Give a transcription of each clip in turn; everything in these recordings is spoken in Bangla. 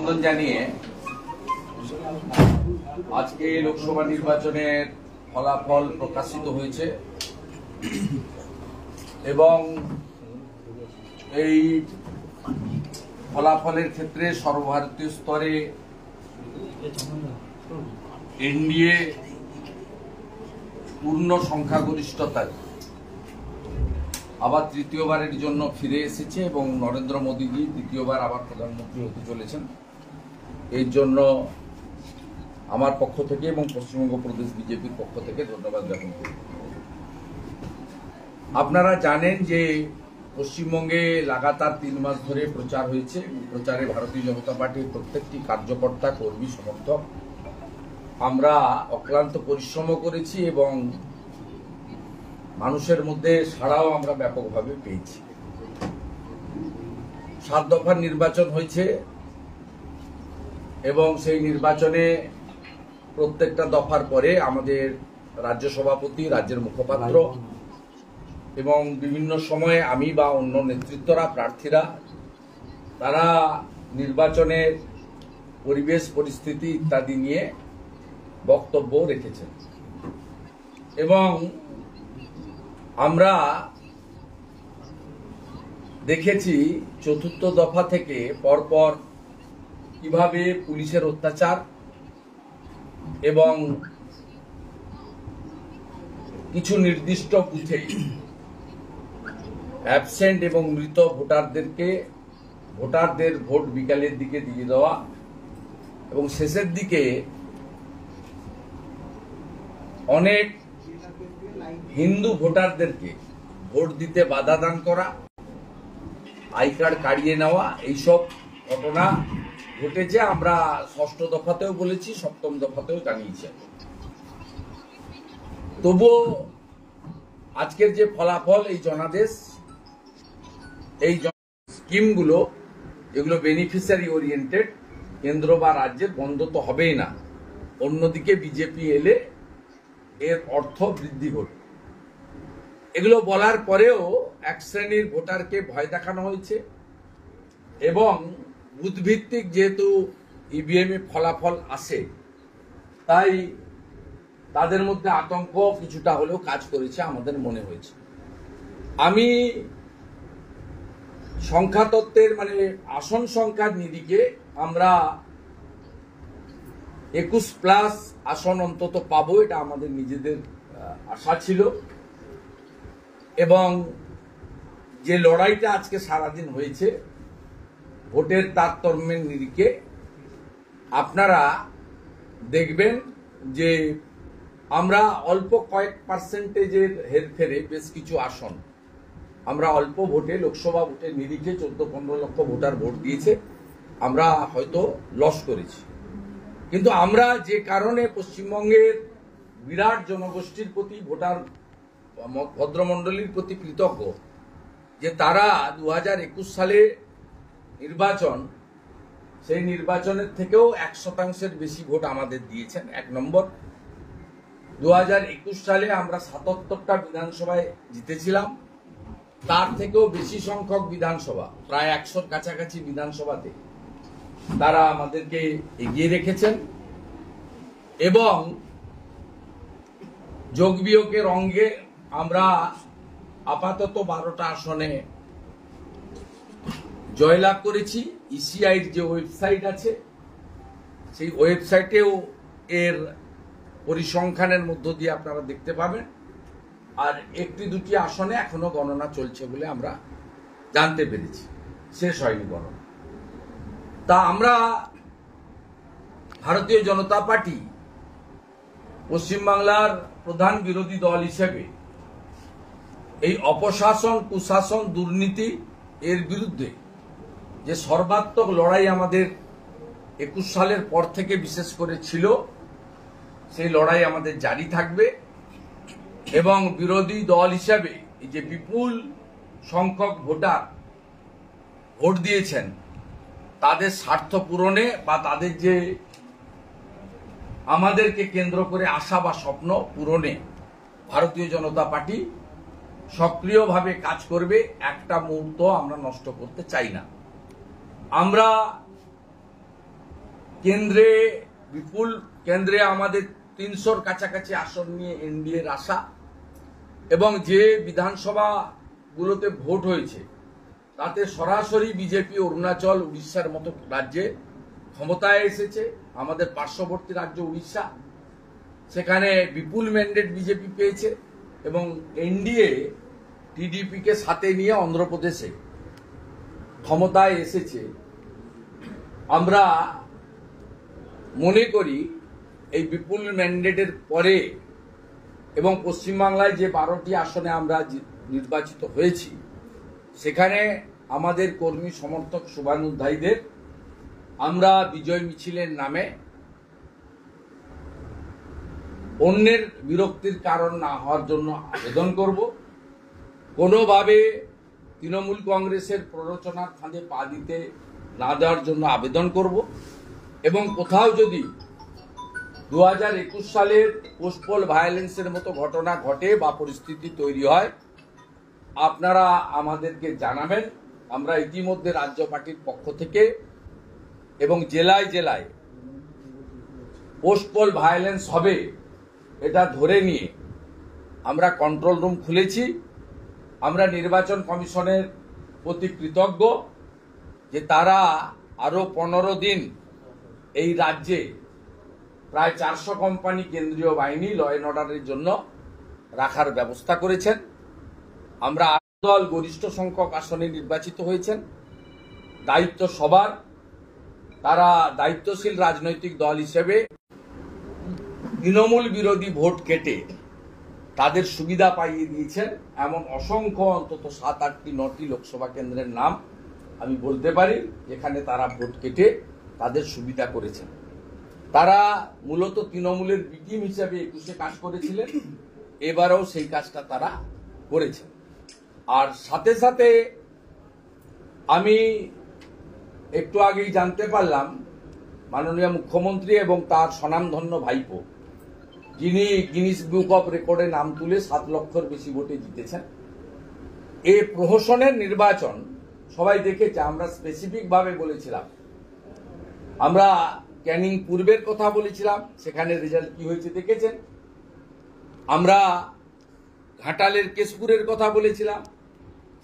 অভিনন্দন জানিয়ে আজকে লোকসভা নির্বাচনের ফলাফল প্রকাশিত হয়েছে এবং এই ফলাফলের ক্ষেত্রে সর্বভারতীয় স্তরে এনডিএ পূর্ণ সংখ্যাগরিষ্ঠতায় আবার তৃতীয়বারের জন্য ফিরে এসেছে এবং নরেন্দ্র মোদীজি দ্বিতীয়বার আবার প্রধানমন্ত্রী হতে চলেছেন। এই জন্য আমার পক্ষ থেকে এবং পশ্চিমবঙ্গ প্রদেশ বিজেপির পক্ষ থেকে ধন্যবাদ জ্ঞাপন করি। আপনারা জানেন যে পশ্চিমবঙ্গে লাগাতার 3 মাস ধরে প্রচার হয়েছে। প্রচারে ভারতীয় জনতা পার্টির প্রত্যেকটি কার্যকর্তা, কর্মী, সমর্থক আমরা অক্লান্ত পরিশ্রম করেছি এবং মানুষের মধ্যে সাড়াও আমরা ব্যাপকভাবে পেয়েছি। 7 দফার নির্বাচন হয়েছে এবং সেই নির্বাচনে প্রত্যেকটা দফার পরে আমাদের রাজ্য সভাপতি, রাজ্যের মুখপাত্র এবং বিভিন্ন সময়ে আমি বা অন্য নেতৃত্বরা, প্রার্থীরা তারা নির্বাচনের পরিবেশ, পরিস্থিতি ইত্যাদি নিয়ে বক্তব্য রেখেছেন এবং আমরা দেখেছি 4র্থ দফা থেকে পরপর কিভাবে পুলিশের অত্যাচার এবং কিছু নির্দিষ্ট বুথে অ্যাবসেন্ট এবং মৃত ভোটারদের ভোট বিকালের দিকে দিয়ে দেওয়া এবং শেষের দিকে অনেক হিন্দু ভোটারদেরকে ভোট দিতে বাধা দান করা, আই কার্ড কাড়িয়ে নেওয়া, এইসব ঘটনা ঘটেছে। আমরা 6ষ্ঠ দফাতেও বলেছি, 7ম দফাতেও জানিয়েছি। তবুও আজকের যে ফলাফল, এই জনাদেশ, এই স্কিমগুলো, এগুলো বেনিফিশিয়ারি ওরিয়েন্টেড, কেন্দ্র বা রাজ্যের বন্ধ তো হবেই না। অন্যদিকে বিজেপি এলে এর অর্থ বৃদ্ধি ঘটবে। এগুলো বলার পরেও এক শ্রেণীর ভোটারকে ভয় দেখানো হয়েছে এবং বুথভিত্তিক যেহেতু ইভিএম এ ফলাফল আসে, তাই তাদের মধ্যে আতঙ্ক কিছুটা হলেও কাজ করেছে আমাদের মনে হয়েছে। আমি সংখ্যাতত্ত্বের আসন সংখ্যার নিরিখে আমরা 21+ আসন অন্তত পাবো, এটা আমাদের নিজেদের আশা ছিল এবং যে লড়াইটা আজকে সারাদিন হয়েছে ভোটের তারতম্যের নিরিখে, আপনারা দেখবেন যে আমরা অল্প কয়েক পার্সেন্টেজের হেরফেরে বেশ কিছু আসন আমরা অল্প ভোটে, লোকসভা ভোটের নিরিখে 14-15 লক্ষ ভোটার ভোট দিয়েছে, আমরা হয়তো লস করেছি। কিন্তু আমরা যে কারণে পশ্চিমবঙ্গের বিরাট জনগোষ্ঠীর প্রতি, ভোটার ভদ্রমণ্ডলীর প্রতি কৃতজ্ঞ যে তারা 2021 সালে নির্বাচন, সেই নির্বাচনের থেকেও 1% বেশি ভোট আমাদের দিয়েছেন। 1 নম্বর, 2021 সালে আমরা 77টা বিধানসভায় জিতেছিলাম, তার থেকেও বেশি সংখ্যক বিধানসভা, প্রায় 100-র কাছাকাছি বিধানসভাতে তারা আমাদেরকে এগিয়ে রেখেছেন এবং যোগ বিয়োগের অঙ্গে আমরা আপাতত 12টা আসনে জয়লাভ করেছি। ইসিআইর যে ওয়েবসাইট আছে, সেই ওয়েবসাইটেও এর পরিসংখ্যানের মধ্য দিয়ে আপনারা দেখতে পাবেন। আর 1-2টি আসনে এখনো গণনা চলছে বলে আমরা জানতে পেরেছি, শেষ হয়নি গণনা। তা আমরা ভারতীয় জনতা পার্টি পশ্চিমবাংলার প্রধান বিরোধী দল হিসেবে এই অপশাসন, কুশাসন, দুর্নীতি এর বিরুদ্ধে যে সর্বাত্মক লড়াই আমাদের 21 সালের পর থেকে বিশেষ করে ছিল, সেই লড়াই আমাদের জারি থাকবে এবং বিরোধী দল হিসেবে এই যে বিপুল সংখ্যক ভোটার ভোট দিয়েছেন, তাদের স্বার্থ পূরণে বা তাদের যে আমাদেরকে কেন্দ্র করে আশা বা স্বপ্ন পূরণে ভারতীয় জনতা পার্টি সক্রিয়ভাবে কাজ করবে। একটা মুহূর্ত আমরা নষ্ট করতে চাই না। আমরা কেন্দ্রে বিপুল কেন্দ্রে আমাদের 300-র কাছাকাছি আসন নিয়ে এনডিএর আশা, এবং যে বিধানসভাগুলোতে ভোট হয়েছে তাতে সরাসরি বিজেপি অরুণাচল উড়িষ্যার মতো রাজ্যে ক্ষমতায় এসেছে। আমাদের পার্শ্ববর্তী রাজ্য উড়িষ্যা, সেখানে বিপুল ম্যান্ডেট বিজেপি পেয়েছে, এবং এনডিএ টিডিপিকে সাথে নিয়ে অন্ধ্রপ্রদেশে ক্ষমতায় এসেছে। আমরা মনে করি এই বিপুল ম্যান্ডেটের পরে এবং পশ্চিমবাংলায় যে 12টি আসনে আমরা নির্বাচিত হয়েছি, সেখানে আমাদের কর্মী সমর্থক শুভানুধ্যায়ীদের আমরা বিজয় মিছিলের নামে অন্যের বিরক্তির কারণ না হওয়ার জন্য আবেদন করব। কোনোভাবে তৃণমূল কংগ্রেসের প্ররোচনার ফাঁদে পা দিতে না দেওয়ার জন্য আবেদন করব, এবং কোথাও যদি 2021 সালের পোস্টপোল ভায়োলেন্সের মতো ঘটনা ঘটে বা পরিস্থিতি তৈরি হয়, আপনারা আমাদেরকে জানাবেন। আমরা ইতিমধ্যে রাজ্য পার্টির পক্ষ থেকে এবং জেলায় জেলায় পোস্টপোল ভায়োলেন্স হবে এটা ধরে নিয়ে আমরা কন্ট্রোল রুম খুলেছি। আমরা নির্বাচন কমিশনের প্রতি কৃতজ্ঞ যে তারা আরো 15 দিন এই রাজ্যে প্রায় 400 কোম্পানি কেন্দ্রীয় বাহিনী ল অ্যান্ড অর্ডারের জন্য রাখার ব্যবস্থা করেছেন। আমরা দল গরিষ্ঠ সংখ্যক আসনে নির্বাচিত হয়েছেন। দায়িত্ব সবার, তারা দায়িত্বশীল রাজনৈতিক দল হিসেবে তৃণমূল বিরোধী ভোট কেটে তাদের সুবিধা পাইয়ে দিয়েছেন। এমন অসংখ্য অন্তত 7, 8টি, 9টি লোকসভা কেন্দ্রের নাম আমি বলতে পারি যেখানে তারা ভোট কেটে তাদের সুবিধা করেছেন। তারা মূলত তৃণমূলের বিটিম হিসেবে 21-এ কাজ করেছিলেন, এবারেও সেই কাজটা তারা করেছেন। আর সাথে সাথে আমি একটু আগেই জানতে পারলাম মাননীয় মুখ্যমন্ত্রী এবং তার স্বনামধন্য ভাইপো, যিনি গিনিস বুক অফ রেকর্ডে নাম তুলে 7 লক্ষর বেশি ভোটে জিতেছেন। এই প্রহসনের নির্বাচন সবাই দেখেছে। আমরা স্পেসিফিক ভাবে বলেছিলাম, আমরা ক্যানিং পূর্বের কথা বলেছিলাম, সেখানে রেজাল্ট কি হয়েছে দেখেছেন। আমরা ঘাটালের কেশপুরের কথা বলেছিলাম,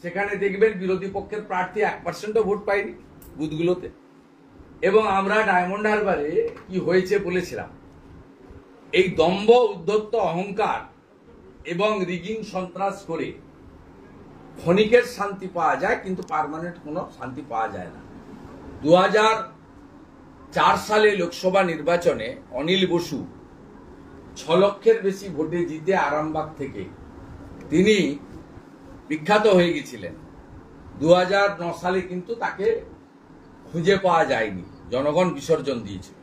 সেখানে দেখবেন বিরোধী পক্ষের প্রার্থী 1%ও ভোট পায়নি বুথগুলোতে। এবং আমরা ডায়মন্ড হারবারে কি হয়েছে বলেছিলাম। এই দম্ভ, উদ্ধত্ত, অহংকার এবং রিগিং সন্ত্রাস করে ক্ষণিকের শান্তি পাওয়া যায়, কিন্তু পার্মানেন্ট কোনো শান্তি পাওয়া যায় না। 2004 সালে লোকসভা নির্বাচনে অনিল বসু 6 লক্ষের বেশি ভোটে জিতে আরামবাগ থেকে তিনি বিখ্যাত হয়ে গেছিলেন। 2009 সালে কিন্তু তাকে খুঁজে পাওয়া যায়নি, জনগণ বিসর্জন দিয়েছিল।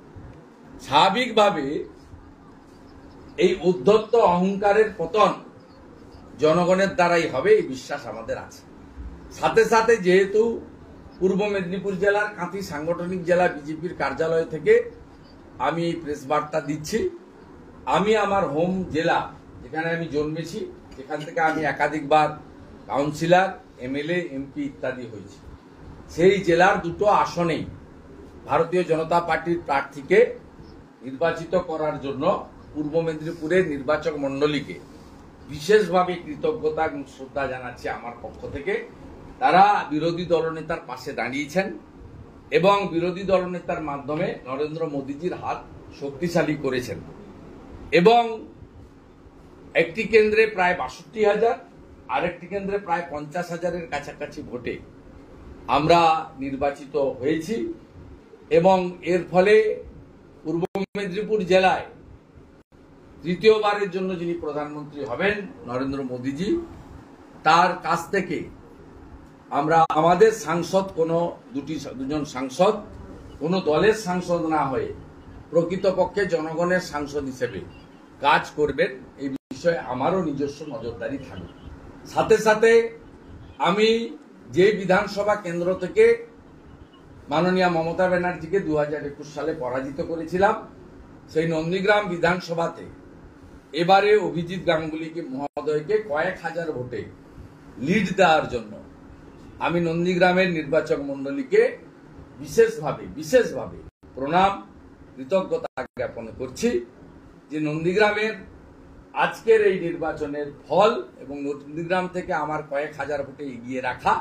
স্বাভাবিকভাবে এই উদ্ধত্ত অহংকারের পতন জনগণের দ্বারাই হবে, এই বিশ্বাস আমাদের আছে। সাথে সাথে যেহেতু পূর্ব মেদিনীপুর জেলার কাঁথি সাংগঠনিক জেলা বিজেপির কার্যালয় থেকে আমি প্রেস বার্তা দিচ্ছি, আমি আমার হোম জেলা যেখানে আমি জন্মেছি, যেখান থেকে আমি একাধিকবার কাউন্সিলর, এমএলএ, এমপি ইত্যাদি হয়েছি, সেই জেলার 2টো আসনেই ভারতীয় জনতা পার্টির প্রার্থীকে নির্বাচিত করার জন্য পূর্ব মেদিনীপুরের নির্বাচক মণ্ডলীকে বিশেষভাবে কৃতজ্ঞতা এবং শ্রদ্ধা জানাচ্ছি আমার পক্ষ থেকে। তারা বিরোধী দলনেতার পাশে দাঁড়িয়েছেন এবং বিরোধী দলনেতার মাধ্যমে নরেন্দ্র মোদীজির হাত শক্তিশালী করেছেন। এবং একটি কেন্দ্রে প্রায় 62,000, আরেকটি কেন্দ্রে প্রায় 50,000-এর কাছাকাছি ভোটে আমরা নির্বাচিত হয়েছি। এবং এর ফলে পূর্ব মেদিনীপুর জেলায় তৃতীয়বারের জন্য যিনি প্রধানমন্ত্রী হবেন, নরেন্দ্র মোদীজি, তার কাছ থেকে আমরা আমাদের সাংসদ, দুজন সাংসদ কোনো দলের সাংসদ না হয়ে প্রকৃতপক্ষে জনগণের সাংসদ হিসেবে কাজ করবেন, এই বিষয়ে আমারও নিজস্ব নজরদারি থাকবে। সাথে সাথে আমি যে বিধানসভা কেন্দ্র থেকে মাননীয় মমতা ব্যানার্জিকে 2021 সালে পরাজিত করেছিলাম, সেই নন্দীগ্রাম বিধানসভাতে এবারে অভিজিৎ গাঙ্গুলি মহোদয়কে কয়েক হাজার ভোটে লিড দেওয়ার জন্য আমি নন্দীগ্রামের নির্বাচক মণ্ডলীকে বিশেষভাবে প্রণাম কৃতজ্ঞতা জ্ঞাপন করছি যে নন্দীগ্রামের আজকের এই নির্বাচনের ফল এবং নন্দীগ্রাম থেকে আমার কয়েক হাজার ভোটে এগিয়ে রাখা,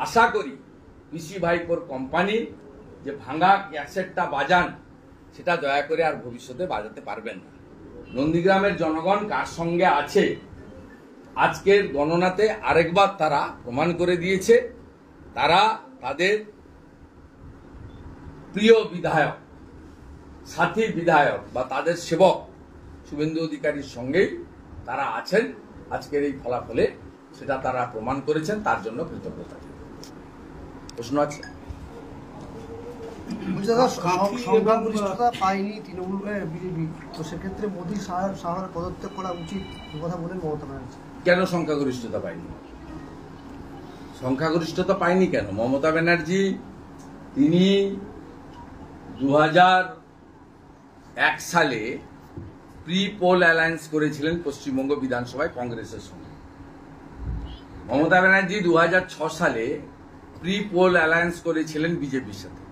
আশা করি পিসি ভাইপোর কোম্পানি যে ভাঙা ক্যাসেটটা বাজান সেটা দয়া করে আর ভবিষ্যতে বাজাতে পারবেন না। নন্দীগ্রামের জনগণ কার সঙ্গে আছে আজকের গণনাতে আরেকবার তারা প্রমাণ করে দিয়েছে। তারা তাদের প্রিয় বিধায়ক, সাথী বিধায়ক বা তাদের সেবক শুভেন্দু অধিকারীর সঙ্গেই তারা আছেন। আজকের এই ফলাফলে সেটা তারা প্রমাণ করেছেন, তার জন্য কৃতজ্ঞতা। প্রশ্ন আছে? সংখ্যাগরিষ্ঠতা পায়নি তৃণমূল বিজেপি, তো সেক্ষেত্রে মোদী শাহর পদত্যাগ করা উচিত কথা বলেন মমতা ব্যানার্জি। কেন সংখ্যাগরিষ্ঠতা পায়নি? সংখ্যাগরিষ্ঠতা পায়নি কেন? মমতা ব্যানার্জি তিনি 2001 সালে প্রি পোল অ্যালায়েন্স করেছিলেন পশ্চিমবঙ্গ বিধানসভায় কংগ্রেসের সঙ্গে। মমতা ব্যানার্জি 2006 সালে প্রি পোল অ্যালায়েন্স করেছিলেন বিজেপির সাথে।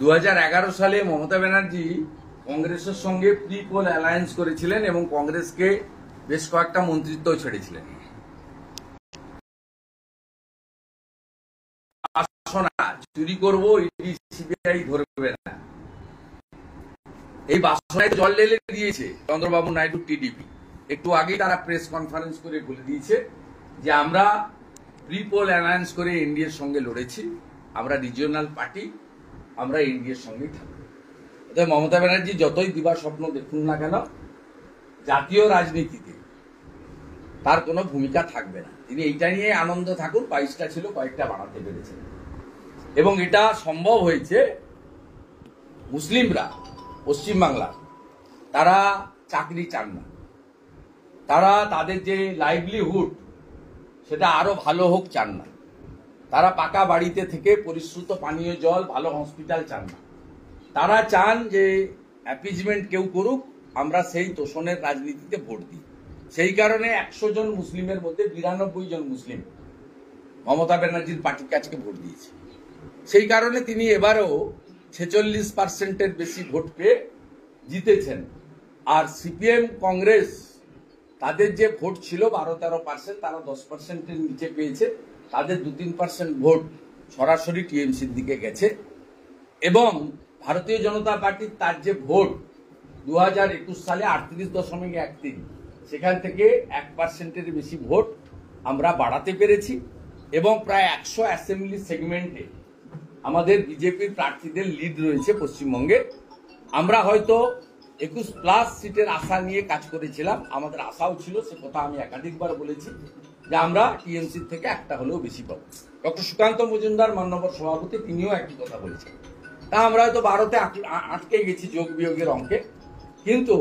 2011 সালে মমতা ব্যানার্জি কংগ্রেসের সঙ্গে প্রি পোল অ্যালায়েন্স করেছিলেন এবং কংগ্রেসকে বেশ কয়েকটা মন্ত্রিত্ব ছেড়েছিলেন। চুরি করবো, ইডি সিবিআই ধরবে না, এই বাসনায় জল ঢেলে দিয়েছে চন্দ্রবাবু নাইডু টিডিপি। একটু আগেই তারা প্রেস কনফারেন্স করে বলে দিয়েছে যে আমরা প্রি পোল অ্যালায়েন্স করে এনডিএর সঙ্গে লড়েছি, আমরা রিজিওনাল পার্টি, আমরা এনডিএর সঙ্গেই থাকবো। অতএব মমতা ব্যানার্জি যতই দিবা স্বপ্ন দেখুন না কেন, জাতীয় রাজনীতিতে তার কোনো ভূমিকা থাকবে না। তিনি এইটা নিয়ে আনন্দ থাকুন, 22টা ছিল, কয়েকটা বাড়াতে পেরেছেন। এবং এটা সম্ভব হয়েছে মুসলিমরা পশ্চিমবাংলা, তারা চাকরি চান না, তারা তাদের যে লাইভলিহুড সেটা আরো ভালো হোক চান না, তারা পাকা বাড়িতে থেকে পরিশ্রুত পানীয় জল, ভালো হসপিটাল চান না। তারা চান যে অ্যাপিজমেন্ট কেউ করুক, আমরা সেই তোষণের রাজনীতিতে ভোট দিই। সেই কারণে 100 জন মুসলিমের মধ্যে 92 জন মুসলিম মমতা ব্যানার্জির পার্টির কাছে ভোট দিয়েছে। সেই কারণে তিনি এবারেও 46% বেশি ভোট পেয়ে জিতেছেন। আর সিপিএম কংগ্রেস তাদের যে ভোট ছিল 12-13%, তারা 10%-এর নিচে পেয়েছে। তাদের 2-3% ভোট সরাসরি টিএমসির দিকে গেছে। এবং ভারতীয় জনতা পার্টির তার যে ভোট 2021 সালে 38.13, সেখান থেকে 1%-এর বেশি ভোট আমরা বাড়াতে পেরেছি। এবং প্রায় 100 অ্যাসেম্বলি সেগমেন্টে আমাদের বিজেপির প্রার্থীদের লিড রয়েছে পশ্চিমবঙ্গে। আমরা হয়তো 21+ সিটের আশা নিয়ে কাজ করেছিলাম, আমাদের আশাও ছিল, সে কথা আমি একাধিকবার বলেছি যে আমরা টিএমসির থেকে একটা হলেও বেশি পাবো। ডক্টর সুকান্ত মজুমদার মাননীয় সভাপতি তিনিও একই কথা বলেছেন। তা আমরা হয়তো 12তে আটকে গেছি যোগ বিয়োগের অঙ্কে, কিন্তু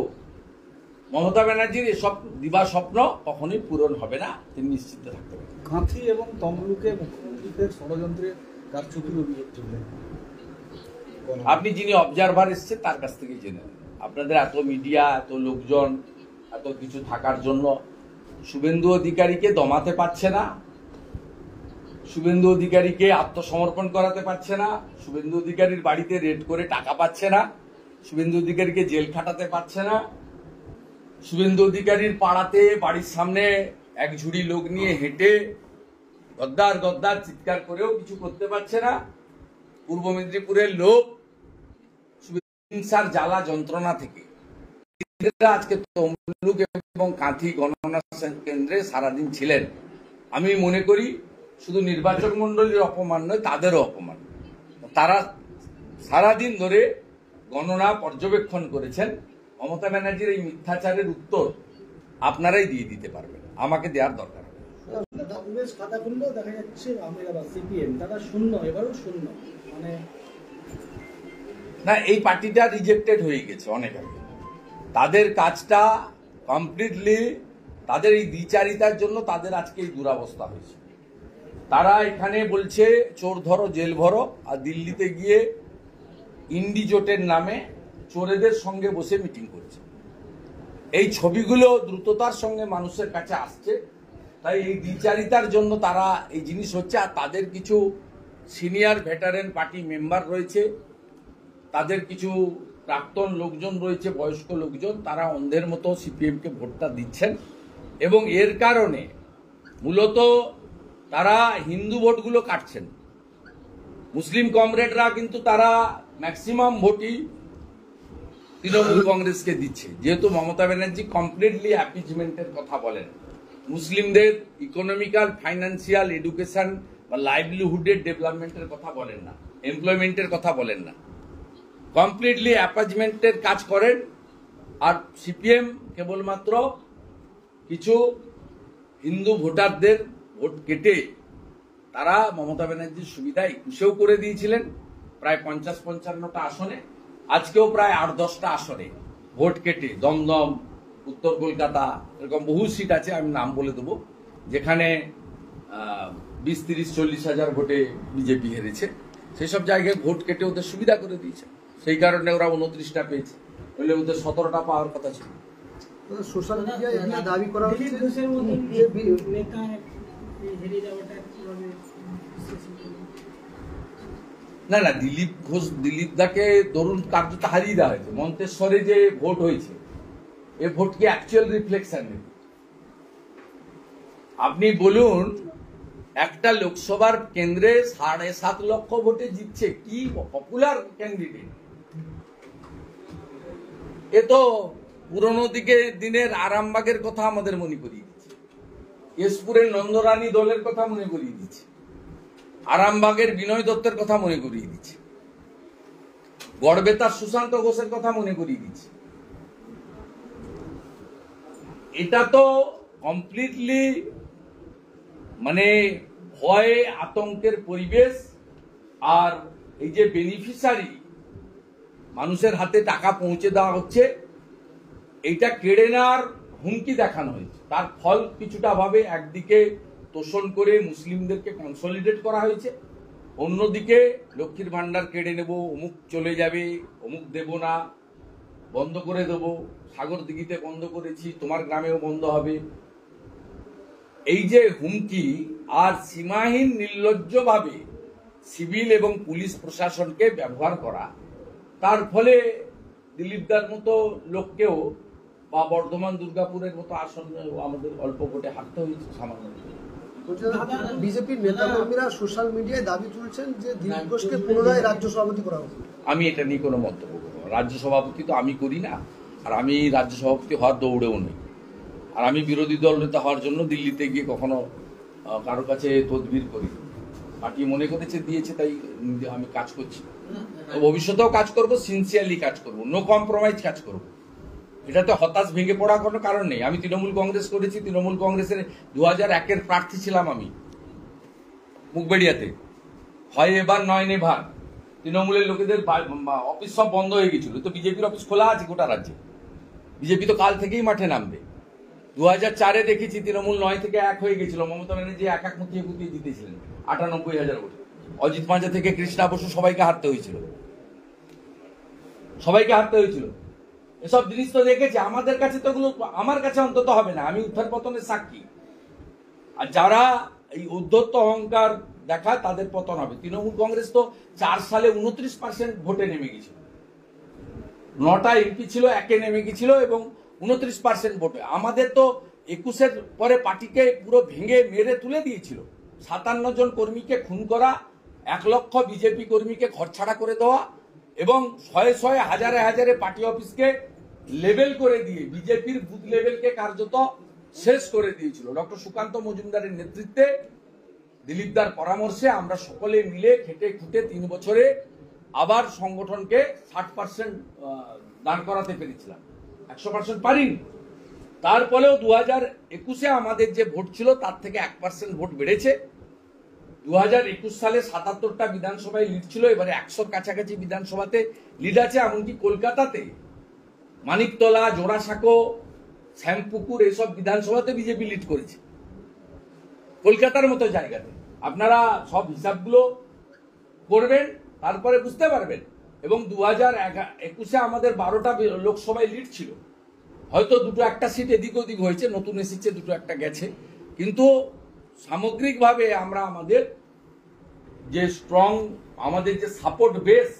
মমতা ব্যানার্জির এসব দিবা স্বপ্ন কখনোই পূরণ হবে না, তিনি নিশ্চিত থাকতে পারেন। কাঁথি এবং তমলুকে মুখ্যমন্ত্রীদের ষড়যন্ত্রের কারচুপির অভিযোগ তুললেন। আপনি যিনি অবজারভার এসছেন তার কাছ থেকে জেনে নেন। আপনাদের এত মিডিয়া, এত লোকজন, এত কিছু থাকার জন্য শুভেন্দু অধিকারীকে দমাতে পারছে না, শুভেন্দু অধিকারীকে আত্মসমর্পণ করাতে পারছে না, শুভেন্দু অধিকারীর বাড়িতে রেড করে টাকা পাচ্ছে না, শুভেন্দু অধিকারীকে জেল খাটাতে পারছে না, শুভেন্দু অধিকারীর পাড়াতে বাড়ির সামনে এক ঝুড়ি লোক নিয়ে হেঁটে গদ্দার গদ্দার চিৎকার করেও কিছু করতে পারছে না। পূর্ব মেদিনীপুরের লোক হিংসার জ্বালা যন্ত্রণা থেকে আজকে তমলুক এবং কাঁথি গণনা কেন্দ্রে সারাদিন ছিলেন। আমি মনে করি শুধু নির্বাচক মন্ডলীর অপমান নয়, তাদেরও অপমান। তারা সারাদিন ধরে গণনা পর্যবেক্ষণ করেছেন। মমতা ব্যানার্জির এই মিথ্যাচারের উত্তর আপনারাই দিয়ে দিতে পারবেন, আমাকে দেওয়ার দরকার হবে কংগ্রেস খাতা খুললেও দেখা যাচ্ছে সিপিএম তারা শূন্য, এবারও শূন্য। মানে না, এই পার্টিটা রিজেক্টেড হয়ে গেছে অনেক আগে। তাদের কাজটা কমপ্লিটলি, তাদের এই দ্বিচারিতার জন্য তাদের আজকে এই দুরাবস্থা হয়েছে। তারা এখানে বলছে চোর ধরো জেল ভরো, আর দিল্লিতে গিয়ে ইন্ডিজোটের নামে চোরেদের সঙ্গে বসে মিটিং করছে। এই ছবিগুলো দ্রুততার সঙ্গে মানুষের কাছে আসছে। তাই এই দ্বিচারিতার জন্য তারা এই জিনিস হচ্ছে। আর তাদের কিছু সিনিয়র ভেটারেন পার্টি মেম্বার রয়েছে, তাদের কিছু প্রাক্তন লোকজন রয়েছে, বয়স্ক লোকজন, তারা অন্ধের মতো সিপিএমকে ভোটটা দিচ্ছেন এবং এর কারণে মূলত তারা হিন্দু ভোটগুলো কাটছেন। মুসলিম কমরেডরা কিন্তু তারা ম্যাক্সিমাম ভোটই তৃণমূল কংগ্রেসকে দিচ্ছে, যেহেতু মমতা ব্যানার্জি কমপ্লিটলি অ্যাপিজমেন্টের কথা বলেন, মুসলিমদের ইকোনমিক্যাল, ফাইন্যান্সিয়াল, এডুকেশন বা লাইভলিহুডের ডেভেলপমেন্টের কথা বলেন না, এমপ্লয়মেন্টের কথা বলেন না, কমপ্লিটলি অ্যাপাজমেন্টের কাজ করেন। আর সিপিএম কেবলমাত্র কিছু হিন্দু ভোটারদের ভোট কেটে তারা মমতা ব্যানার্জির সুবিধা 21-এও করে দিয়েছিলেন প্রায় 50-55টা আসনে, আজকেও প্রায় 8-10টা আসনে ভোট কেটে দমদম, উত্তর কলকাতা, এরকম বহু সিট আছে, আমি নাম বলে দেবো, যেখানে 20, 30, 40 হাজার ভোটে বিজেপি হেরেছে। সেই সব জায়গায় ভোট কেটে ওদের সুবিধা করে দিয়েছে, সেই কারণে ওরা 29টা পেয়েছে, বলে ওদের 17টা পাওয়ার কথা ছিল। সোশ্যাল মিডিয়ায় এগুলো দাবি করা হচ্ছে দিলীপ ঘোষের মতন যে নেতা হেরে যাওয়াটা কিভাবে বিশ্লেষণ করবেন? না না, দিলীপ ঘোষ, দিলীপ দাকে ধরুন কার্যত হারিয়ে দেওয়া হয়েছে। মন্তেশ্বরে যে ভোট হয়েছে, এ ভোট কি অ্যাকচুয়াল রিফ্লেকশন নেই? আপনি বলুন, একটা লোকসভার কেন্দ্রে 7.5 লক্ষ ভোটে জিতছে, কি পপুলার ক্যান্ডিডেট! এ তো পুরনো দিনের আরামবাগের কথা আমাদের মনে করিয়ে দিচ্ছে, কেশপুরের নন্দরানী দলের কথা মনে করিয়ে দিচ্ছে, আরামবাগের বিনয় দত্তের কথা মনে করিয়ে দিচ্ছে, গড়বেতার সুশান্ত ঘোষের কথা মনে করিয়ে দিচ্ছে। এটা তো কমপ্লিটলি মানে ভয়, আতঙ্কের পরিবেশ। আর এই যে বেনিফিশিয়ারি, মানুষের হাতে টাকা পৌঁছে দেওয়া হচ্ছে, এইটা কেড়ে নেওয়ার হুমকি দেখানো হয়েছে। তার ফল কিছুটা ভাবে একদিকে তোষণ করে মুসলিমদেরকে কনসলিডেট করা হয়েছে, অন্যদিকে লক্ষ্মীর ভান্ডার কেড়ে নেব, অমুক চলে যাবে, অমুক দেব না, বন্ধ করে দেব, সাগর দিঘিতে বন্ধ করেছি, তোমার গ্রামেও বন্ধ হবে। এই যে হুমকি আর সীমাহীন নির্লজ্জভাবে সিভিল এবং পুলিশ প্রশাসনকে ব্যবহার করা, তার ফলে দিলীপদার মতো লোককেও বা বর্ধমান, দুর্গাপুরের মতো আসন আমাদের অল্প ভোটে হারতে হয়েছে সামান্য। বিজেপির নেতা কর্মীরা সোশ্যাল মিডিয়ায় দাবি তুলছেন যে দিলীপ ঘোষকে পুনরায় রাজ্য সভাপতি করা হবে। আমি এটা নিয়ে কোনো মন্তব্য করবো না। রাজ্য সভাপতি তো আমি করি না, আর আমি রাজ্য সভাপতি হওয়ার দৌড়েও নেই। আর আমি বিরোধী দল নেতা হওয়ার জন্য দিল্লিতে গিয়ে কখনো কারো কাছে তদবির করি। পার্টি মনে করেছে দিয়েছে, তাই আমি কাজ করছি। ভবিষ্যতেও কাজ করব, সিনসিয়ারলি কাজ করব, নো কম্প্রোমাইজ কাজ করব। এটাতে হতাশ ভেঙে পড়ার কোনো কারণ নেই। আমি তৃণমূল কংগ্রেস করেছি, তৃণমূল কংগ্রেসের 2001-এর প্রার্থী ছিলাম আমি মুখবেড়িয়াতে। হয় এবার নয় নেভার। তৃণমূলের লোকেদের অফিস সব বন্ধ হয়ে গেছিল, তো বিজেপির অফিস খোলা আছে গোটা রাজ্যে। বিজেপি তো কাল থেকেই মাঠে নামবে। 2004-এ দেখেছি তৃণমূল 9 থেকে 1 হয়ে গেছিল, মমতা ব্যানার্জি এক মুঠিয়ে গুটিয়ে জিতেছিলেন 98,000 ভোটে। অজিত মাঝা থেকে কৃষ্ণা বসু সবাইকে হারতে হয়েছিল, এসব জিনিস তো দেখেছি। আমাদের কাছে তো এগুলো, আমার কাছে অন্তত হবে না, আমি উত্থান পতনের সাক্ষী। আর যারা এই উদ্ধত্ত অহংকার দেখায় তাদের পতন হবে। তৃণমূল কংগ্রেস তো 4 সালে 29% ভোটে নেমে গেছিল, 9টা এমপি ছিল, 1-এ নেমে গেছিল এবং 29% ভোটে। আমাদের তো 21-এর পরে পার্টিকে পুরো ভেঙে মেরে তুলে দিয়েছিল। 57 জন কর্মীকে খুন করা, 1 লক্ষ বিজেপি কর্মীকে ঘরছাড়া করে দেওয়া এবং শয়ে হাজারে পার্টি অফিসকে লেবেল করে দিয়ে বিজেপির বুথ লেভেলকে কার্যত শেষ করে দিয়েছিল। ডক্টর সুকান্ত মজুমদারের নেতৃত্বে, দিলীপদার পরামর্শে আমরা সকলে মিলে খেটে খুঁটে 3 বছরে আবার সংগঠনকে 60% দাঁড় করাতে পেরেছিলাম, 100% পারিনি। তারপরেও 2021-এ আমাদের যে ভোট ছিল তার থেকে 1% ভোট বেড়েছে। 2021 সালে 77টা বিধানসভায় লিড ছিল, এবারে 100-র কাছাকাছি বিধানসভাতে লিড আছে। এমনকি কলকাতাতে মানিকতলা, জোড়াসাঁকো, শ্যামপুকুর এইসব বিধানসভাতে বিজেপি লিড করেছে, কলকাতার মতো জায়গাতে। আপনারা সব হিসাবগুলো করবেন, তারপরে বুঝতে পারবেন। এবং 2021-এ আমাদের 12টা লোকসভায় লিড ছিল, হয়তো 2-1টা সিট এদিক ওদিক হয়েছে, নতুন এসেছে, 2-1টা গেছে, কিন্তু সামগ্রিকভাবে আমরা আমাদের যে স্ট্রং, আমাদের যে সাপোর্ট বেস,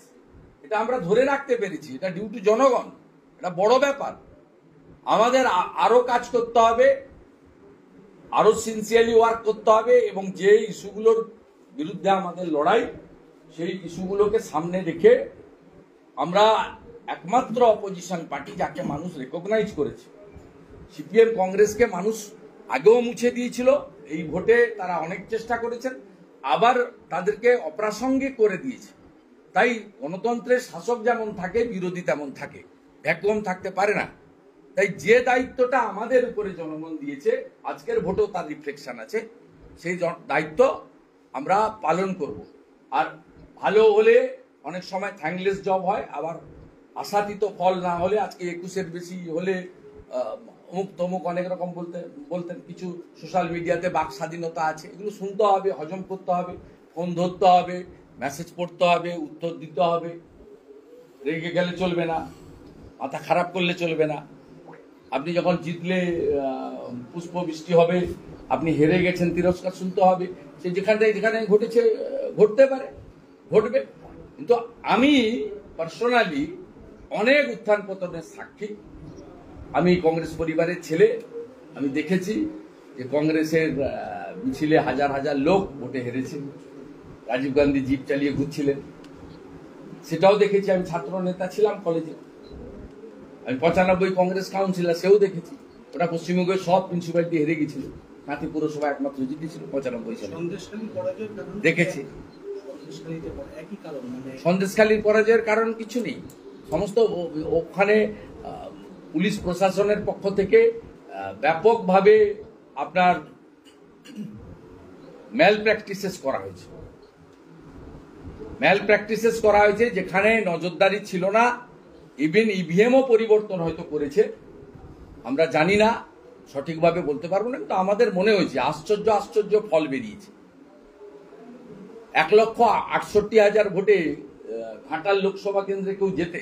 এটা আমরা ধরে রাখতে পেরেছি, এটা ডিউটি জনগণ, এটা বড় ব্যাপার। আমাদের আরো কাজ করতে হবে, আরো সিনসিয়ারলি ওয়ার্ক করতে হবে, এবং যে ইস্যুগুলোর বিরুদ্ধে আমাদের লড়াই, সেই ইস্যুগুলোকে সামনে রেখে আমরা একমাত্র অপোজিশন পার্টি যাকে মানুষ রেকগনাইজ করেছে। সিপিএম কংগ্রেসকে মানুষ আগেও মুছে দিয়েছিল, এই ভোটে তারা অনেক চেষ্টা করেছেন, আবার তাদেরকে অপ্রাসঙ্গিক করে দিয়েছে। তাই গণতন্ত্রের শাসক যেমন থাকে, বিরোধী তেমন থাকে, ভ্যাকুয়াম থাকতে পারে না। তাই যে দায়িত্বটা আমাদের উপরে জনগণ দিয়েছে, আজকের ভোটেও তার রিফ্লেকশন আছে, সেই দায়িত্ব আমরা পালন করব। আর ভালো হলে অনেক সময় থ্যাঙ্কলেস জব হয়, আবার আশাতীত ফল না হলে, আজকে 21-এর বেশি হলে অমুক তমুক অনেক রকম বলতেন কিছু সোশ্যাল মিডিয়াতে, বাক স্বাধীনতা আছে, এগুলো শুনতে হবে, হজম করতে হবে, ফোন ধরতে হবে, মেসেজ পড়তে হবে, উত্তর দিতে হবে। রেগে গেলে চলবে না, মাথা খারাপ করলে চলবে না। আপনি যখন জিতলে পুষ্প বৃষ্টি হবে, আপনি হেরে গেছেন তিরস্কার শুনতে হবে। সে যেখানে ঘটেছে, ঘটতে পারে, ঘটবে। কিন্তু আমি পার্সোনালি অনেক উত্থান পতনের সাক্ষী। আমি কংগ্রেস পরিবারের ছেলে, আমি দেখেছি যে কংগ্রেসের মিছিলে হাজার হাজার লোক ভোটে হেরেছে। রাজীব গান্ধী জিপ চালিয়ে ঘুরছিলেন, সেটাও দেখেছি। আমি ছাত্র নেতা ছিলাম কলেজে, আমি 95 কংগ্রেস কাউন্সিলর, সেও দেখেছি। ওটা পশ্চিমবঙ্গের সব মিউনিসিপ্যালিটি হেরে গেছিল, নাতি পুরসভা একমাত্র জিতেছিল 95 সালে, দেখেছি। সন্দেশখালীর পরাজয়ের কারণ কিছু নেই, সমস্ত ওখানে পুলিশ প্রশাসনের পক্ষ থেকে ব্যাপকভাবে আপনার ম্যাল প্র্যাকটিসেস করা হয়েছে, যেখানে নজরদারি ছিল না। ইভেন ইভিএমও পরিবর্তন হয়তো করেছে, আমরা জানি না, সঠিকভাবে বলতে পারবো না। কিন্তু আমাদের মনে হয়েছে আশ্চর্য ফল বেরিয়েছে। 1,68,000 ভোটে ঘাটাল লোকসভা কেন্দ্রে কেউ যেতে,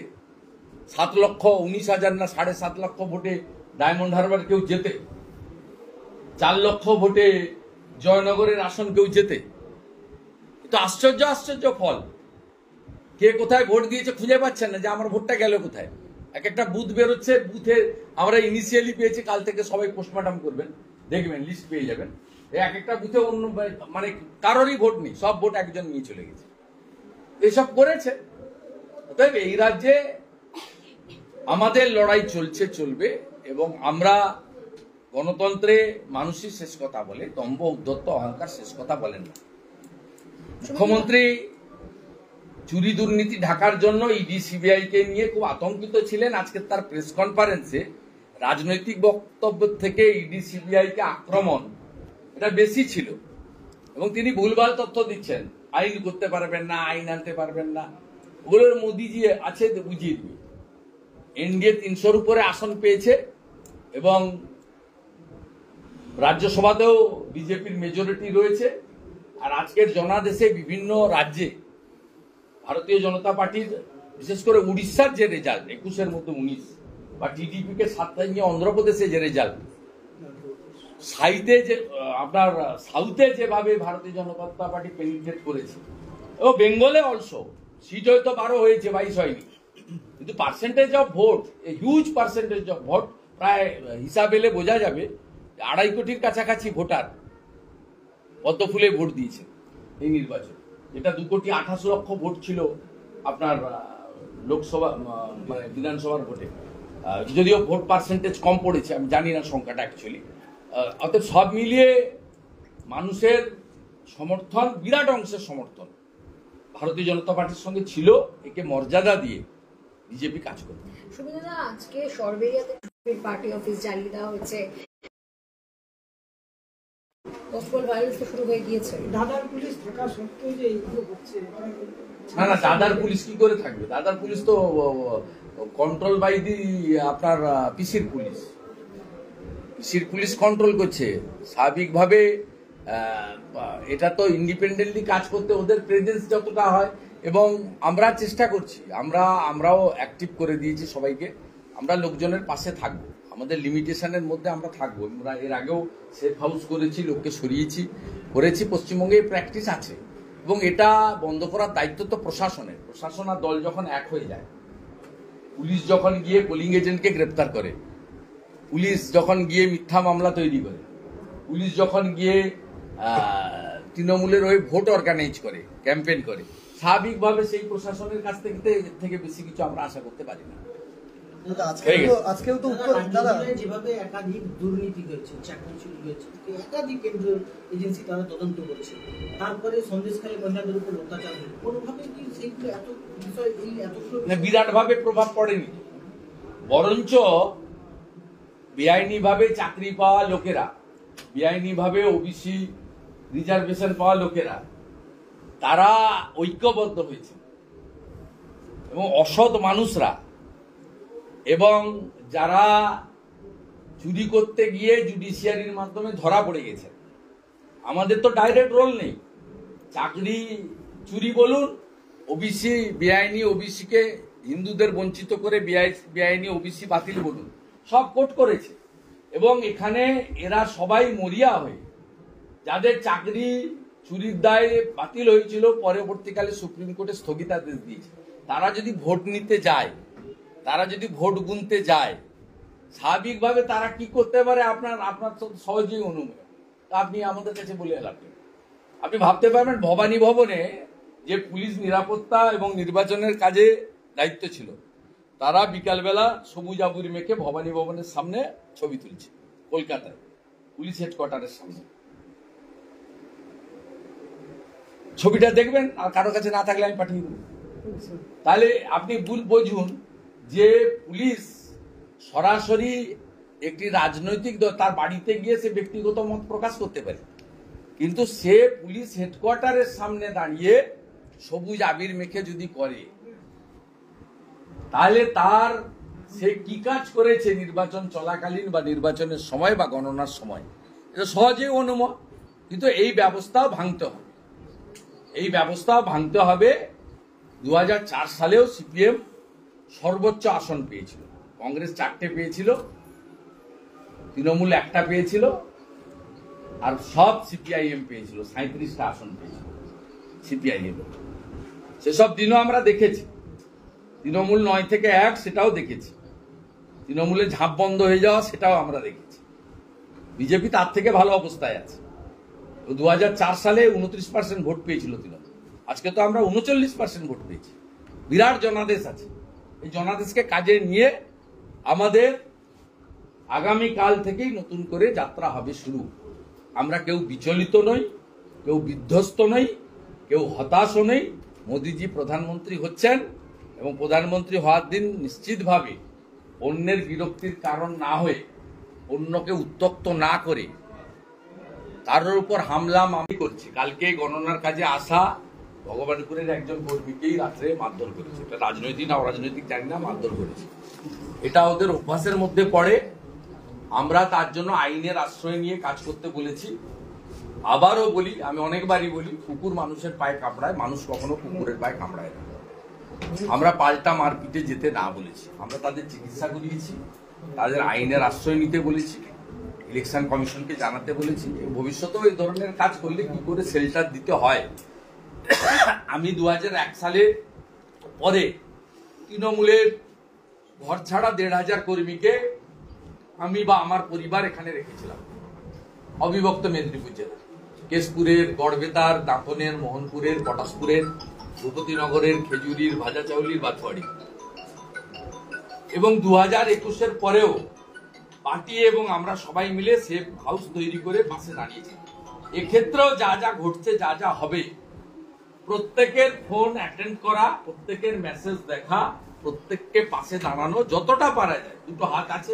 7,19,000 না 7.5 লক্ষ ভোটে ডায়মন্ড হারবার কেউ যেতে, 4 লক্ষ ভোটে জয়নগরের আসন কেউ যেতে। তো আশ্চর্য ফল। কে কোথায় ভোট দিয়েছে খুঁজে পাচ্ছেন না, যে আমার ভোটটা গেল কোথায়। এক একটা বুথ বেরোচ্ছে, বুথে আমরা ইনিশিয়ালি পেয়েছি, কাল থেকে সবাই পোস্টমর্টম করবেন, দেখবেন লিস্ট পেয়ে যাবেন। এক একটা বুথে অন্য মানে কারোরই ভোট নেই, সব ভোট একজন নিয়ে চলে গেছে। এসব করেছে। অতএব এই রাজ্যে আমাদের লড়াই চলবে, এবং আমরা গণতন্ত্রে মানুষই শেষ কথা বলে, দম্ভ উদ্ধত্ত অহংকার শেষ কথা বলেন না। মুখ্যমন্ত্রী চুরি দুর্নীতি ঢাকার জন্য ইডি সিবিআই কে নিয়ে খুব আতঙ্কিত ছিলেন। আজকে তার প্রেস কনফারেন্সে রাজনৈতিক বক্তব্য থেকে ইডি সিবিআই কে আক্রমণ, এটা বেশি ছিল, এবং তিনি ভুলভাল তথ্য দিচ্ছেন। আইন করতে পারবেন না, আইন আনতে পারবেন না, ওগুলোর মোদিজি আছে, বুঝিয়ে দিবে। এনডিএ 300-র উপরে আসন পেয়েছে, এবং রাজ্যসভাতেও বিজেপির মেজরিটি রয়েছে। আর আজকের জনাদেশে বিভিন্ন রাজ্যে ভারতীয় জনতা পার্টির, বিশেষ করে উড়িষ্যার যে রেজাল্ট 21-এর মধ্যে 19, বা টিডিপি কে 7 নিয়ে অন্ধ্রপ্রদেশে যে রেজাল্ট, আপনার সাউথে যেভাবে ভারতীয় জনতা পার্টি পেনিট্রেট করেছে, ও বেঙ্গলে অলসো সিট হয়তো 12 হয়েছে, 22 হয়নি, কিন্তু percentage of vote, huge percentage of vote, প্রায় হিসাব এলে বোঝা যাবে 2.5 কোটির কাছাকাছি ভোটার পদ্ম ফুলে ভোট দিয়েছে এই নির্বাচন। এটা 2,28,00,000 ভোট ছিল আপনার লোকসভা মানে বিধানসভার ভোটে, যদিও ভোট পার্সেন্টেজ কম পড়েছে, আমি জানি না সংখ্যাটা অ্যাকচুয়ালি। অতএব সব মিলিয়ে মানুষের সমর্থন, বিরাট অংশের সমর্থন ভারতীয় জনতা পার্টির সঙ্গে ছিল। একে মর্যাদা দিয়ে বিজেপি কাজ করবে। সুবিধা, আজকে সরবেরিয়াতে পার্টি অফিস জ্বালিয়ে দেওয়া হয়েছে, শুরু হয়ে গিয়েছে। দাদার পুলিশ থাকা সত্ত্বেও যে এইগুলো হচ্ছে, না, দাদার পুলিশ কি করে থাকবে? দাদার পুলিশ তো কন্ট্রোল বাই দি আপনার পিসির পুলিশ কন্ট্রোল করছে। স্বাভাবিকভাবে এটা তো ইন্ডিপেন্ডেন্টলি কাজ করতে ওদের প্রেজেন্স যতটা হয়, এবং আমরা চেষ্টা করছি, আমরাও অ্যাক্টিভ করে দিয়েছি সবাইকে। আমরা লোকজনের পাশে থাকবো, আমাদের লিমিটেশনের মধ্যে আমরা থাকবো। আমরা এর আগেও সেফ হাউস করেছি, লোককে সরিয়েছি, করেছি। পশ্চিমবঙ্গে প্র্যাকটিস আছে, এবং এটা বন্ধ করার দায়িত্ব তো প্রশাসনের। প্রশাসন আর দল যখন এক হয়ে যায়, পুলিশ যখন গিয়ে পোলিং এজেন্টকে গ্রেপ্তার করে, পুলিশ যখন গিয়ে মিথ্যা মামলা তৈরি করে, পুলিশ যখন গিয়ে তৃণমূলের হয়ে ভোট অর্গানাইজ করে, ক্যাম্পেইন করে, স্বাভাবিকভাবে সেই প্রশাসনের কাছ থেকে বেশি কিছু আমরা আশা করতে পারি না। আজকেও তো উত্তর দাদা যেভাবে একাধিক দুর্নীতি হয়েছে, চাকরি চুরি হয়েছে, একাধিক কেন্দ্রীয় এজেন্সি তারা তদন্ত করেছে, তারপরে সন্দেশখালী মহিলাদের উপর অত্যাচার হলো, কোনোভাবে কি সেইগুলো এত বিষয় এই এতগুলো বিরাট ভাবে প্রভাব পড়েনি, বরঞ্চ বেআইনি ভাবে চাকরি পাওয়া লোকেরা, বেআইনি ভাবে ওবিসি রিজার্ভেশন পাওয়া লোকেরা তারা ঐক্যবদ্ধ হয়েছে এবং অসৎ মানুষরা এবং যারা চুরি করতে গিয়ে জুডিশিয়ারির মাধ্যমে ধরা পড়ে গেছে। আমাদের তো ডাইরেক্ট রোল নেই, চাকরি চুরি বলুন, ওবিসি বেআইনি ওবিসিকে হিন্দুদের বঞ্চিত করে বেআইনি ওবিসি বাতিল বলুন, সব কোর্ট করেছে। এবং এখানে এরা সবাই মরিয়া হয়ে, যাদের চাকরি চুরির দায়ে বাতিল হয়েছিল, পরবর্তীকালে সুপ্রিম কোর্টে স্থগিতাদেশ দিয়েছে, তারা যদি ভোট নিতে যায়, তারা যদি ভোট গুনতে যায়, স্বাভাবিকভাবে তারা কি করতে পারে আপনার তো সহজেই অনুমেয়। আপনি আমাদের কাছে বলে এলাম, আপনি ভাবতে পারবেন ভবানী ভবনে যে পুলিশ নিরাপত্তা এবং নির্বাচনের কাজে দায়িত্ব ছিল, তারা বিকালবেলা সবুজ আবুর মেখে ভবানী ভবনের সামনে ছবি তুলছে, কলকাতায় পুলিশ হেডকোয়ার্টারের সামনে। ছবিটা দেখবেন, আর কারো কাছে না থাকলে আমি পাঠিয়ে দেব। তাহলে আপনি বুঝুন যে পুলিশ সরাসরি একটি রাজনৈতিক দল, তার বাড়িতে গিয়ে সে ব্যক্তিগত মত প্রকাশ করতে পারে, কিন্তু সে পুলিশ হেডকোয়ার্টারের সামনে দাঁড়িয়ে সবুজ আবির মেখে যদি করে, তাহলে তার সে কি কাজ করেছে নির্বাচন চলাকালীন বা নির্বাচনের সময় বা গণনার সময়, এটা সহজেই অনুমেয়। কিন্তু এই ব্যবস্থাও ভাঙতে হবে, এই ব্যবস্থাও ভাঙতে হবে। 2004 সালেও সিপিএম সর্বোচ্চ আসন পেয়েছিল, কংগ্রেস 4টে পেয়েছিল, তৃণমূল 1টা পেয়েছিল, আর সব সিপিআইএম পেয়েছিল, 37টা আসন পেয়েছিল সিপিআইএম। সেসব দিনও আমরা দেখেছি, তৃণমূল 9 থেকে 1 সেটাও দেখেছি, তৃণমূলের ঝাঁপ বন্ধ হয়ে যাওয়া সেটাও আমরা দেখেছি। বিজেপি তার থেকে ভালো অবস্থায় আছে। 2004 সালে 29% ভোট পেয়েছিল তৃণমূল, আজকে তো আমরা 39% ভোট পেয়েছি। বিরাট জনাদেশ আছে, এই জনাদেশকে কাজে নিয়ে আমাদের আগামীকাল থেকেই নতুন করে যাত্রা হবে শুরু। আমরা কেউ বিচলিত নই, কেউ বিধ্বস্ত নই, কেউ হতাশও নেই। মোদিজি প্রধানমন্ত্রী হচ্ছেন এবং প্রধানমন্ত্রী হওয়ার দিন নিশ্চিতভাবে অন্যের বিরক্তির কারণ না হয়ে, অন্যকে উত্তক্ত না করে, কারোর উপর হামলা আমি করছি। কালকে গণনার কাজে আসা ভগবানপুরের একজন কর্মীকেই রাত্রে মারধর করেছে, এটা রাজনৈতিক না অরাজনৈতিক জানি না, মারধর করেছে। এটা ওদের অভ্যাসের মধ্যে পড়ে। আমরা তার জন্য আইনের আশ্রয় নিয়ে কাজ করতে বলেছি। আবারও বলি, আমি অনেকবারই বলি, কুকুর মানুষের পায়ে কামড়ায়, মানুষ কখনো কুকুরের পায়ে কামড়ায় না। আমরা পাল্টা মারপিটে যেতে না বলেছি, আমরা তাদের চিকিৎসা করিয়েছি, তাদের আইনের আশ্রয় নিতে বলেছি, ইলেকশন কমিশনকে জানাতে বলেছি। ভবিষ্যতেও এই ধরনের কাজ করলে কি করে শেল্টার দিতে হয়। আমি 2001 সালে পরে তৃণমূলের ঘর ছাড়া 1,500 কর্মীকে আমি বা আমার পরিবার এখানে রেখেছিলাম, অবিভক্ত মেদিনীপুর জেলা, কেশপুরের, গড়বেতার, দাঁতনের, মোহনপুরের, পটাশপুরের, ভূপতিনগরের, খেজুরির, ভাজাচাউলির, বাথুয়াড়ি। এবং 2021-এর পরেও পার্টি এবং আমরা সবাই মিলে সেফ হাউস তৈরি করে পাশে দাঁড়িয়েছি। এক্ষেত্রেও যা যা ঘটছে, যা যা হবে, প্রত্যেকের ফোন অ্যাটেন্ড করা, প্রত্যেকের মেসেজ দেখা, প্রত্যেককে পাশে দাঁড়ানো, যতটা পারা যায়। দুটো হাত আছে,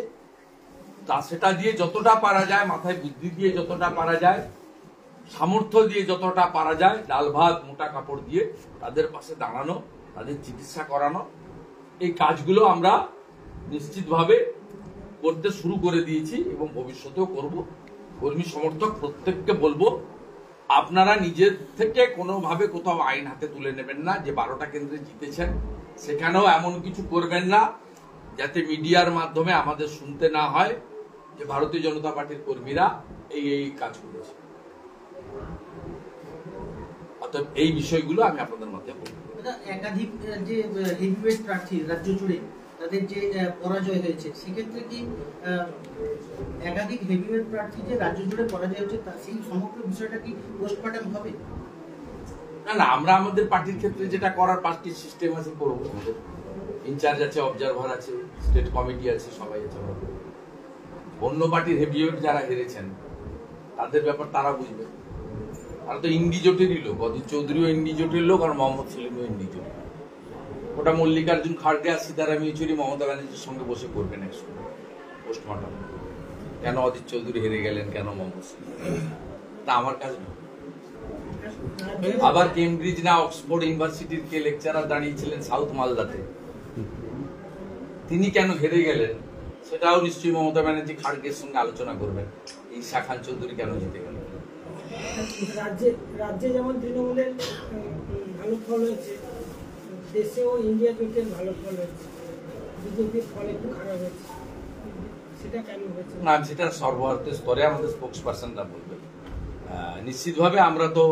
তা সেটা দিয়ে যতটা পারা যায়, মাথায় বুদ্ধি দিয়ে যতটা পারা যায়, সামর্থ্য দিয়ে যতটা পারা যায়, ডাল ভাত মোটা কাপড় দিয়ে তাদের পাশে দাঁড়ানো, তাদের চিকিৎসা করানো, এই কাজগুলো আমরা নিশ্চিতভাবে করতে শুরু করে দিয়েছি এবং ভবিষ্যতেও করব। কর্মী সমর্থক প্রত্যেককে বলবো, আপনারা নিজের থেকে কোনোভাবে কোথাও আইন হাতে তুলে নেবেন না। যে 12টা কেন্দ্রে জিতেছেন সেখানেও এমন কিছু করবেন না যাতে মিডিয়ার মাধ্যমে আমাদের শুনতে না হয় যে ভারতীয় জনতা পার্টির কর্মীরা এই কাজ করেছে। তো এই বিষয়গুলো আমি আপনাদের মধ্যে বলবো। একাধিক যে হেভিওয়েট প্রার্থী রাজ্য জুড়ে তাদের যে পরাজয় হয়েছে, সেক্ষেত্রে কি একাধিক হেভিওয়েট প্রার্থী যে রাজ্য জুড়ে পরাজয় হয়েছে সেই সমগ্র বিষয়টা কি পোস্টমর্টম হবে? না না, আমরা আমাদের পার্টির ক্ষেত্রে যেটা করার পার্টির সিস্টেম আছে করবো। আমাদের ইনচার্জ আছে, অবজারভার আছে, স্টেট কমিটি আছে, সবাই আছে। অন্য পার্টির হেভিওয়েট যারা হেরেছেন তাদের ব্যাপার তারা বুঝবে। তারা তো ইন্ডি জোটেরই লোক, অধীর চৌধুরীও ইন্ডি জোটের লোক, আর মোহাম্মদ সেলিমও ইন্ডি জোট। ওটা মল্লিকার্জুন খাড়গে আর সীতারাম ইয়েচুরি মমতা ব্যানার্জির সঙ্গে বসে করবেন একসঙ্গে পোস্টমর্টম। কেন অধীর চৌধুরী হেরে গেলেন, কেন মোহাম্মদ সেলিম, তা আমার কাজ নয়। আবার কেমব্রিজ না অক্সফোর্ড ইউনিভার্সিটির কে লেকচারার দাঁড়িয়েছিলেন সাউথ মালদাতে, তিনি কেন হেরে গেলেন সেটাও নিশ্চয়ই মমতা ব্যানার্জি খাড়গের সঙ্গে আলোচনা করবেন। ঈশা খান চৌধুরী কেন জিতে গেলেন। রাজ্যে যেমন তৃণমূলের ভালো ফল হয়েছে, দেশেও ইন্ডিয়া জোটের ভালো ফল হয়েছে, বিজেপির ফল একটু খারাপ হয়েছে, সেটা কেন হয়েছে? না, সেটা সর্বভারতীয় স্তরে আমাদের স্পোক্স পার্সনরা বলবেন। নিশ্চিতভাবে আমরা তো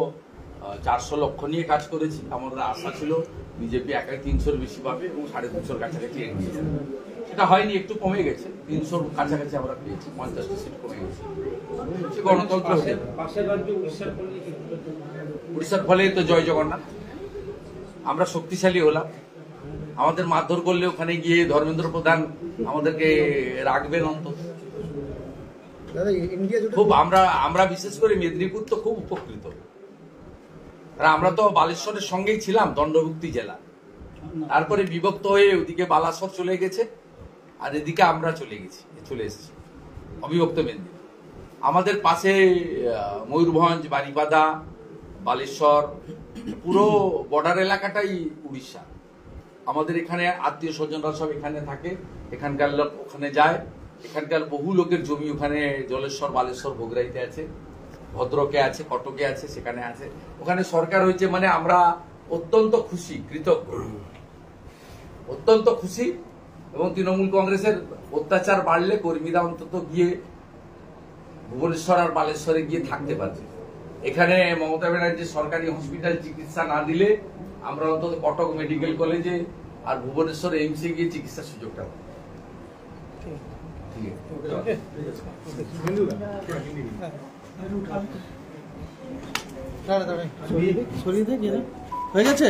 400 লক্ষ নিয়ে কাজ করেছি। আমাদের আশা ছিল বিজেপি একাই 300-র বেশি পাবে এবং 350-র কাছাকাছি এগিয়ে যাবে। সেটা হয়নি, একটু কমে গেছে। 300-র কাছাকাছি আমরা পেয়েছি, 50টা সিট কমে গেছে। সে গণতন্ত্র। উড়িষ্যার ফলে তো জয় জগন্নাথ, আমরা শক্তিশালী হলাম। আমাদের মারধর করলে ওখানে গিয়ে ধর্মেন্দ্র প্রধান আমাদেরকে রাখবেন অন্তত। খুব আমরা বিশেষ করে মেদিনীপুর তো খুব উপকৃত। আমরা তো বালেশ্বরের সঙ্গেই ছিলাম, দণ্ডভুক্তি জেলা। তারপরে বিভক্ত হয়ে ওদিকে বালাসর চলে গেছে, আর এদিকে আমরা চলে এসেছি অবিভক্ত মেদিনীপুর। আমাদের পাশে ময়ূরভঞ্জ, বারিপাদা, বালেশ্বর, পুরো বর্ডার এলাকাটাই উড়িষ্যা। আমাদের এখানে আত্মীয় স্বজনরা সব এখানে থাকে, এখানকার লোক ওখানে যায়। এখানকার বহু লোকের জমি ওখানে জলেশ্বর, বালেশ্বর, ভোগরাইতে আছে, ভদ্রকে আছে, কটকে আছে, সেখানে আছে। ওখানে সরকার হয়েছে, মানে আমরা অত্যন্ত খুশি, কৃতজ্ঞ, অত্যন্ত খুশি। এবং তৃণমূল কংগ্রেসের অত্যাচার বাড়লে কর্মীরা অন্তত গিয়ে ভুবনেশ্বর আর বালেশ্বরে গিয়ে থাকতে পারছে। এখানে মমতা ব্যানার্জি সরকারি হসপিটাল চিকিৎসা না দিলে আমরা অন্তত কটক মেডিকেল কলেজে আর ভুবনেশ্বর এইমসে গিয়ে চিকিৎসার সুযোগটা পাবো। হয়ে গেছে।